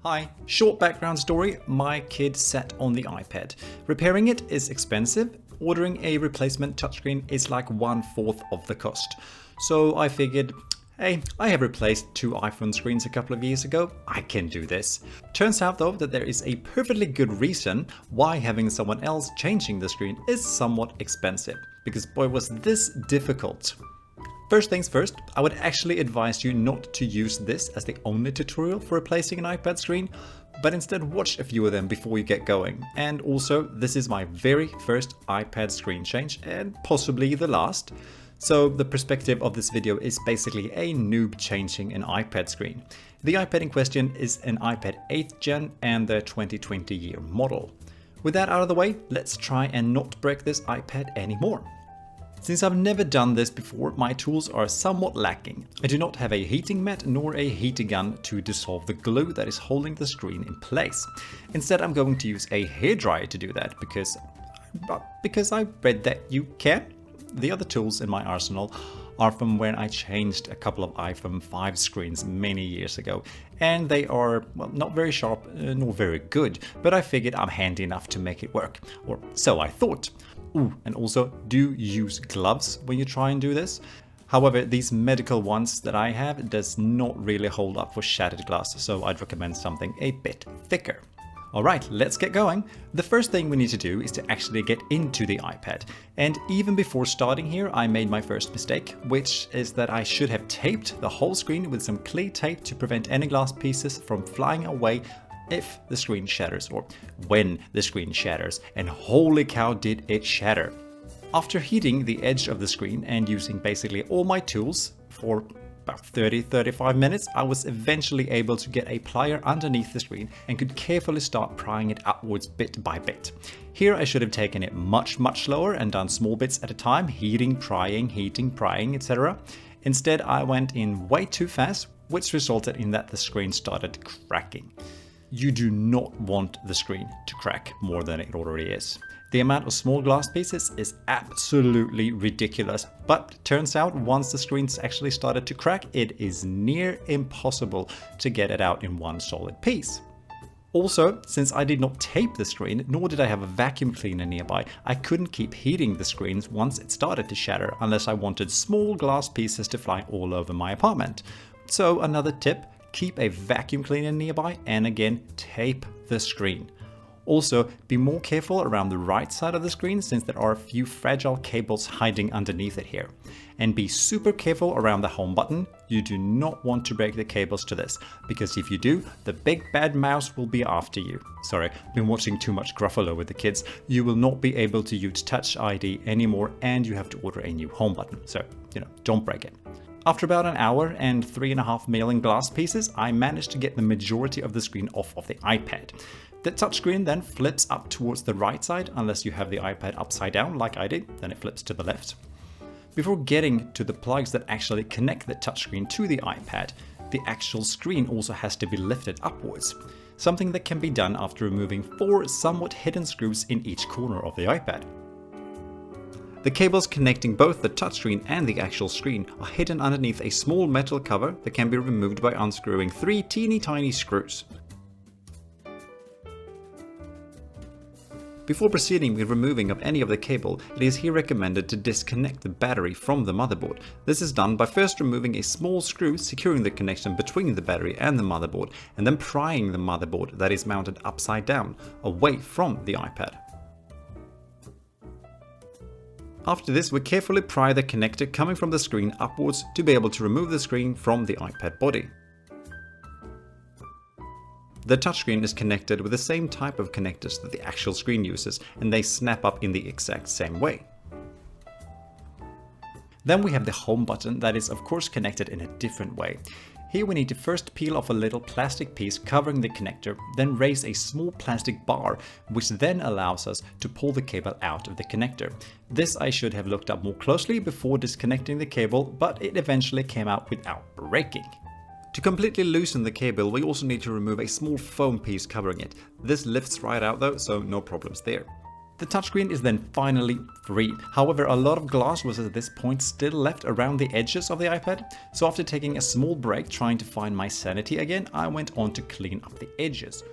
Hi, short background story. My kid sat on the iPad. Repairing it is expensive. Ordering a replacement touchscreen is like 1/4 of the cost. So I figured, hey, I have replaced 2 iPhone screens a couple of years ago. I can do this. Turns out though that there is a perfectly good reason why having someone else changing the screen is somewhat expensive. Because boy, was this difficult. First things first, I would actually advise you not to use this as the only tutorial for replacing an iPad screen, but instead watch a few of them before you get going. And also, this is my very first iPad screen change and possibly the last. So the perspective of this video is basically a noob changing an iPad screen. The iPad in question is an iPad 8th gen and the 2020 year model. With that out of the way, let's try and not break this iPad anymore. Since I've never done this before, my tools are somewhat lacking. I do not have a heating mat nor a heater gun to dissolve the glue that is holding the screen in place. Instead, I'm going to use a hairdryer to do that because I read that you can. The other tools in my arsenal are from when I changed a couple of iPhone 5 screens many years ago, and they are, well, not very sharp nor very good, but I figured I'm handy enough to make it work, or so I thought. Ooh, and also do use gloves when you try and do this. However, these medical ones that I have does not really hold up for shattered glass, so I'd recommend something a bit thicker. Alright, let's get going. The first thing we need to do is to actually get into the iPad. And even before starting here, I made my first mistake, which is that I should have taped the whole screen with some clear tape to prevent any glass pieces from flying away if the screen shatters, or when the screen shatters, and holy cow did it shatter. After heating the edge of the screen and using basically all my tools for about 30-35 minutes, I was eventually able to get a plier underneath the screen and could carefully start prying it upwards bit by bit. Here I should have taken it much slower and done small bits at a time, heating, prying, etc. Instead I went in way too fast, which resulted in that the screen started cracking. You do not want the screen to crack more than it already is. The amount of small glass pieces is absolutely ridiculous, but turns out once the screen's actually started to crack, it is near impossible to get it out in one solid piece. Also, since I did not tape the screen, nor did I have a vacuum cleaner nearby, I couldn't keep heating the screens once it started to shatter unless I wanted small glass pieces to fly all over my apartment. So another tip, keep a vacuum cleaner nearby and again, tape the screen. Also, be more careful around the right side of the screen since there are a few fragile cables hiding underneath it here. And be super careful around the home button. You do not want to break the cables to this, because if you do, the big bad mouse will be after you. Sorry, been watching too much Gruffalo with the kids. You will not be able to use Touch ID anymore and you have to order a new home button. So, don't break it. After about an hour and 3.5 million glass pieces, I managed to get the majority of the screen off of the iPad. The touchscreen then flips up towards the right side, unless you have the iPad upside down like I did, then it flips to the left. Before getting to the plugs that actually connect the touchscreen to the iPad, the actual screen also has to be lifted upwards. Something that can be done after removing 4 somewhat hidden screws in each corner of the iPad. The cables connecting both the touchscreen and the actual screen are hidden underneath a small metal cover that can be removed by unscrewing 3 teeny tiny screws. Before proceeding with removing of any of the cable, it is here recommended to disconnect the battery from the motherboard. This is done by first removing a small screw securing the connection between the battery and the motherboard, and then prying the motherboard that is mounted upside down away from the iPad. After this, we carefully pry the connector coming from the screen upwards to be able to remove the screen from the iPad body. The touchscreen is connected with the same type of connectors that the actual screen uses, and they snap up in the exact same way. Then we have the home button that is of course connected in a different way. Here we need to first peel off a little plastic piece covering the connector, then raise a small plastic bar, which then allows us to pull the cable out of the connector. This I should have looked up more closely before disconnecting the cable, but it eventually came out without breaking. To completely loosen the cable, we also need to remove a small foam piece covering it. This lifts right out though, so no problems there. The touchscreen is then finally free. However, a lot of glass was at this point still left around the edges of the iPad, so after taking a small break trying to find my sanity again, I went on to clean up the edges.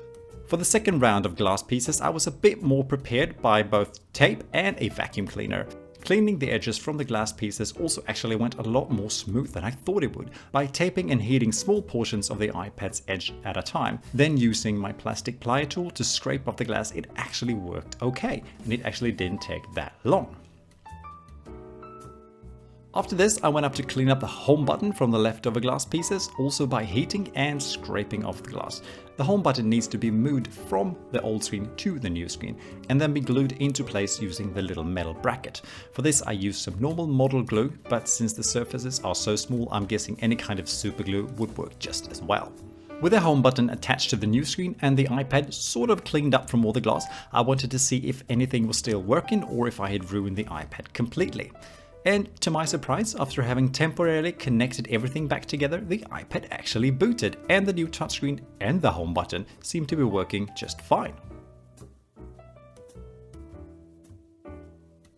For the second round of glass pieces, I was a bit more prepared by both tape and a vacuum cleaner. Cleaning the edges from the glass pieces also actually went a lot more smooth than I thought it would, by taping and heating small portions of the iPad's edge at a time. Then using my plastic plier tool to scrape off the glass, it actually worked okay, and it actually didn't take that long. After this, I went up to clean up the home button from the leftover glass pieces, also by heating and scraping off the glass. The home button needs to be moved from the old screen to the new screen, and then be glued into place using the little metal bracket. For this I used some normal model glue, but since the surfaces are so small, I'm guessing any kind of super glue would work just as well. With the home button attached to the new screen and the iPad sort of cleaned up from all the glass, I wanted to see if anything was still working or if I had ruined the iPad completely. And to my surprise, after having temporarily connected everything back together, the iPad actually booted, and the new touchscreen and the home button seemed to be working just fine.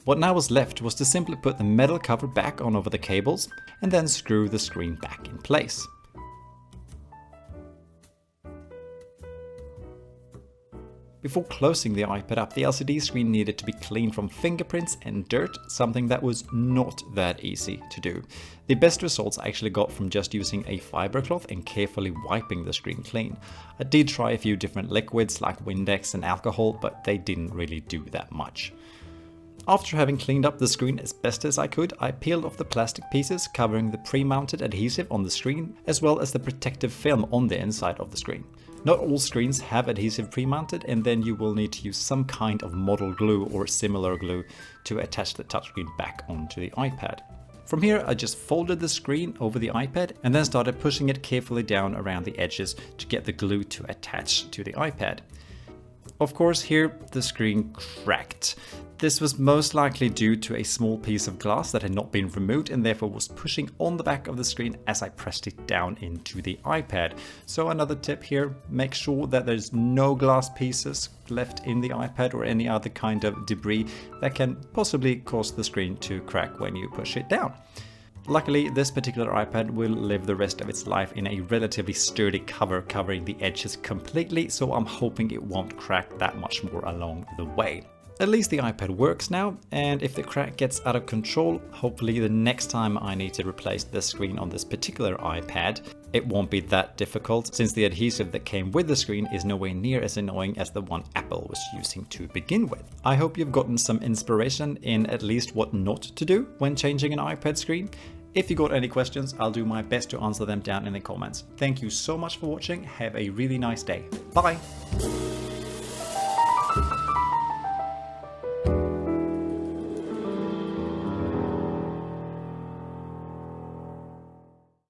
What now was left was to simply put the metal cover back on over the cables and then screw the screen back in place. Before closing the iPad up, the LCD screen needed to be cleaned from fingerprints and dirt, something that was not that easy to do. The best results I actually got from just using a fiber cloth and carefully wiping the screen clean. I did try a few different liquids like Windex and alcohol, but they didn't really do that much. After having cleaned up the screen as best as I could, I peeled off the plastic pieces covering the pre-mounted adhesive on the screen, as well as the protective film on the inside of the screen. Not all screens have adhesive pre-mounted, and then you will need to use some kind of model glue or similar glue to attach the touchscreen back onto the iPad. From here, I just folded the screen over the iPad and then started pushing it carefully down around the edges to get the glue to attach to the iPad. Of course, here the screen cracked. This was most likely due to a small piece of glass that had not been removed and therefore was pushing on the back of the screen as I pressed it down into the iPad. So another tip here, make sure that there's no glass pieces left in the iPad or any other kind of debris that can possibly cause the screen to crack when you push it down. Luckily, this particular iPad will live the rest of its life in a relatively sturdy cover covering the edges completely, so I'm hoping it won't crack that much more along the way. At least the iPad works now, and if the crack gets out of control, hopefully the next time I need to replace the screen on this particular iPad, it won't be that difficult, since the adhesive that came with the screen is nowhere near as annoying as the one Apple was using to begin with. I hope you've gotten some inspiration in at least what not to do when changing an iPad screen. If you got any questions, I'll do my best to answer them down in the comments. Thank you so much for watching. Have a really nice day. Bye!